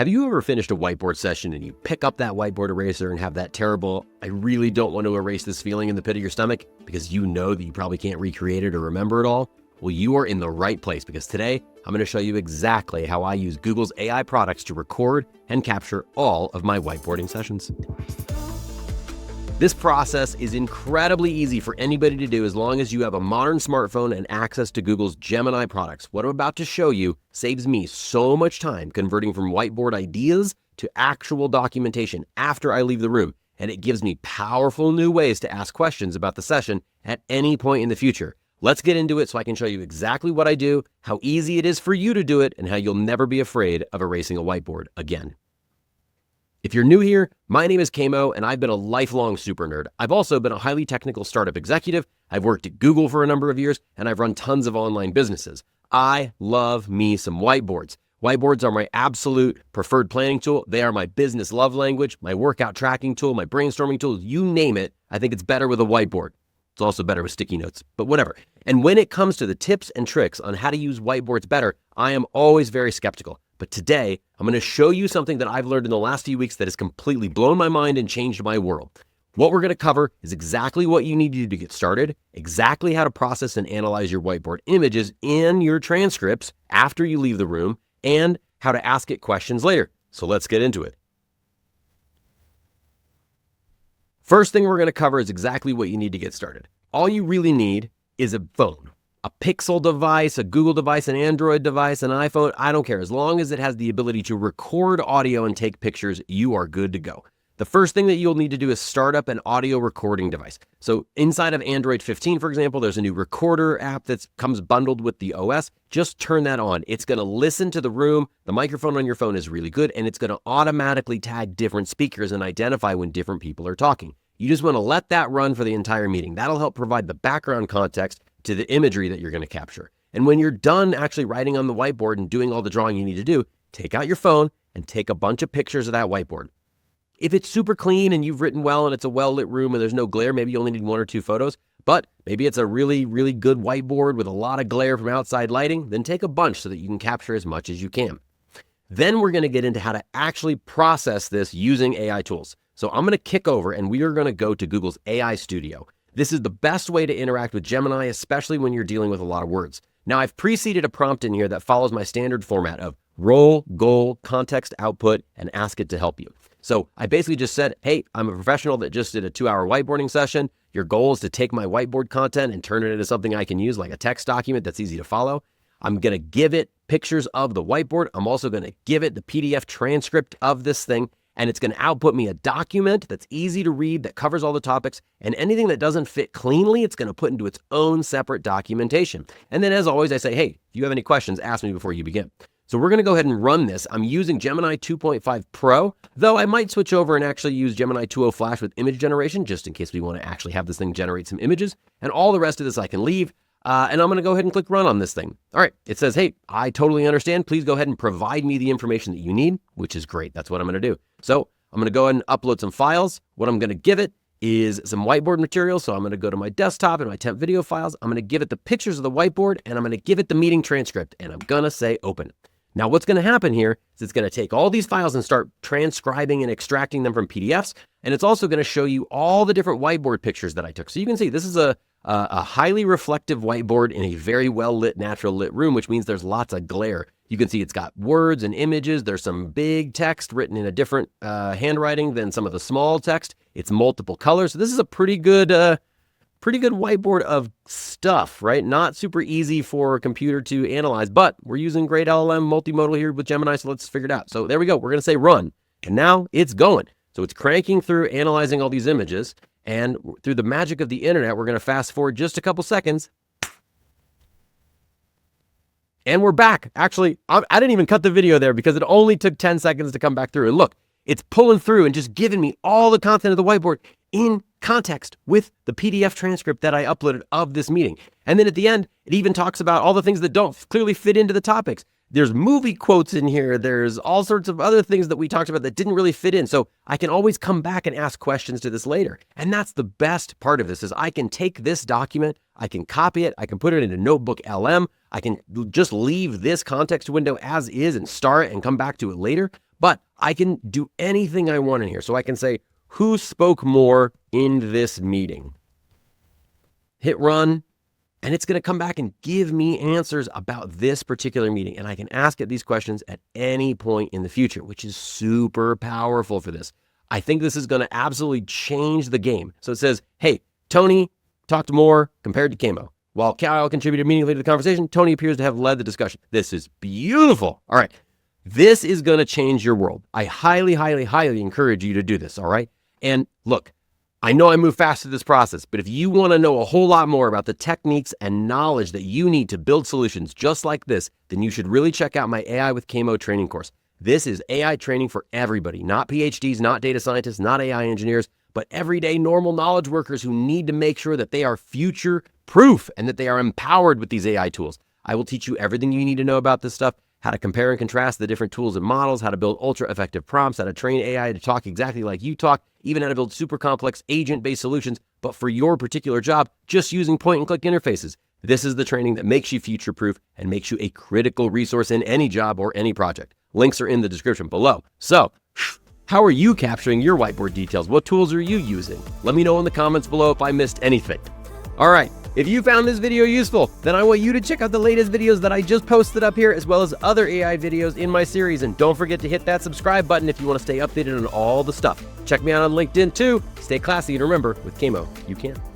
Have you ever finished a whiteboard session and you pick up that whiteboard eraser and have that terrible, I really don't want to erase this feeling in the pit of your stomach because you know that you probably can't recreate it or remember it all? Well, you are in the right place because today I'm going to show you exactly how I use Google's AI products to record and capture all of my whiteboarding sessions. This process is incredibly easy for anybody to do as long as you have a modern smartphone and access to Google's Gemini products. What I'm about to show you saves me so much time converting from whiteboard ideas to actual documentation after I leave the room, and it gives me powerful new ways to ask questions about the session at any point in the future. Let's get into it so I can show you exactly what I do, how easy it is for you to do it, and how you'll never be afraid of erasing a whiteboard again. If you're new here, my name is KMo, and I've been a lifelong super nerd. I've also been a highly technical startup executive. I've worked at Google for a number of years, and I've run tons of online businesses. I love me some whiteboards. Whiteboards are my absolute preferred planning tool. They are my business love language, my workout tracking tool, my brainstorming tool, you name it. I think it's better with a whiteboard. It's also better with sticky notes, but whatever. And when it comes to the tips and tricks on how to use whiteboards better, I am always very skeptical. But today, I'm going to show you something that I've learned in the last few weeks that has completely blown my mind and changed my world. What we're going to cover is exactly what you need to do to get started, exactly how to process and analyze your whiteboard images in your transcripts after you leave the room, and how to ask it questions later. So let's get into it. First thing we're going to cover is exactly what you need to get started. All you really need is a phone. A Pixel device, a Google device, an Android device, an iPhone, I don't care. As long as it has the ability to record audio and take pictures, you are good to go. The first thing that you'll need to do is start up an audio recording device. So inside of Android 15, for example, there's a new recorder app that comes bundled with the OS. Just turn that on. It's going to listen to the room. The microphone on your phone is really good, and it's going to automatically tag different speakers and identify when different people are talking. You just want to let that run for the entire meeting. That'll help provide the background context to the imagery that you're going to capture. And when you're done actually writing on the whiteboard and doing all the drawing you need to do, take out your phone and take a bunch of pictures of that whiteboard. If it's super clean and you've written well and it's a well-lit room and there's no glare, maybe you only need 1 or 2 photos, but maybe it's a really, really good whiteboard with a lot of glare from outside lighting, then take a bunch so that you can capture as much as you can. Then we're going to get into how to actually process this using AI tools. So I'm going to kick over and we are going to go to Google's AI Studio. This is the best way to interact with Gemini, especially when you're dealing with a lot of words. Now, I've preceded a prompt in here that follows my standard format of role, goal, context, output, and ask it to help you. So I basically just said, hey, I'm a professional that just did a 2-hour whiteboarding session. Your goal is to take my whiteboard content and turn it into something I can use, like a text document that's easy to follow. I'm going to give it pictures of the whiteboard. I'm also going to give it the PDF transcript of this thing. And it's going to output me a document that's easy to read, that covers all the topics, and anything that doesn't fit cleanly, it's going to put into its own separate documentation. And then as always, I say, hey, if you have any questions, ask me before you begin. So we're going to go ahead and run this. I'm using Gemini 2.5 Pro, though I might switch over and actually use Gemini 2.0 Flash with image generation, just in case we want to actually have this thing generate some images. And all the rest of this I can leave. And I'm going to go ahead and click run on this thing. All right, it says, hey, I totally understand. Please go ahead and provide me the information that you need, which is great. That's what I'm going to do. So I'm going to go ahead and upload some files. What I'm going to give it is some whiteboard material. So I'm going to go to my desktop and my temp video files. I'm going to give it the pictures of the whiteboard and I'm going to give it the meeting transcript and I'm going to say open. Now what's going to happen here is it's going to take all these files and start transcribing and extracting them from PDFs. And it's also going to show you all the different whiteboard pictures that I took. So you can see this is a highly reflective whiteboard in a very well-lit, natural lit room, which means there's lots of glare. You can see it's got words and images. There's some big text written in a different handwriting than some of the small text. It's multiple colors. So this is a pretty good whiteboard of stuff, right? Not super easy for a computer to analyze, but we're using great LLM multimodal here with Gemini, so let's figure it out. So there we go. We're going to say run, and now it's going. So it's cranking through, analyzing all these images. And through the magic of the internet, we're going to fast forward just a couple seconds. And we're back. Actually, I didn't even cut the video there because it only took 10 seconds to come back through. And look, it's pulling through and just giving me all the content of the whiteboard in context with the PDF transcript that I uploaded of this meeting. And then at the end, it even talks about all the things that don't clearly fit into the topics. There's movie quotes in here. There's all sorts of other things that we talked about that didn't really fit in. So I can always come back and ask questions to this later. And that's the best part of this is I can take this document, I can copy it, I can put it into Notebook LM, I can just leave this context window as is and start and come back to it later. But I can do anything I want in here. So I can say, who spoke more in this meeting? Hit run, and it's going to come back and give me answers about this particular meeting. And I can ask it these questions at any point in the future, which is super powerful for this. I think this is going to absolutely change the game. So it says, hey, Tony talked more compared to KMo. While Kyle contributed meaningfully to the conversation, Tony appears to have led the discussion. This is beautiful. All right. This is going to change your world. I highly, highly, highly encourage you to do this. All right. And look, I know I move fast through this process, but if you want to know a whole lot more about the techniques and knowledge that you need to build solutions just like this, then you should really check out my AI with KMo training course. This is AI training for everybody, not PhDs, not data scientists, not AI engineers, but everyday normal knowledge workers who need to make sure that they are future proof and that they are empowered with these AI tools. I will teach you everything you need to know about this stuff, how to compare and contrast the different tools and models, how to build ultra effective prompts, how to train AI to talk exactly like you talk, even how to build super complex agent-based solutions, but for your particular job, just using point and click interfaces. This is the training that makes you future proof and makes you a critical resource in any job or any project. Links are in the description below. So, how are you capturing your whiteboard details? What tools are you using? Let me know in the comments below if I missed anything. All right, if you found this video useful, then I want you to check out the latest videos that I just posted up here, as well as other AI videos in my series. And don't forget to hit that subscribe button if you want to stay updated on all the stuff. Check me out on LinkedIn too. Stay classy, and remember, with KMo, you can.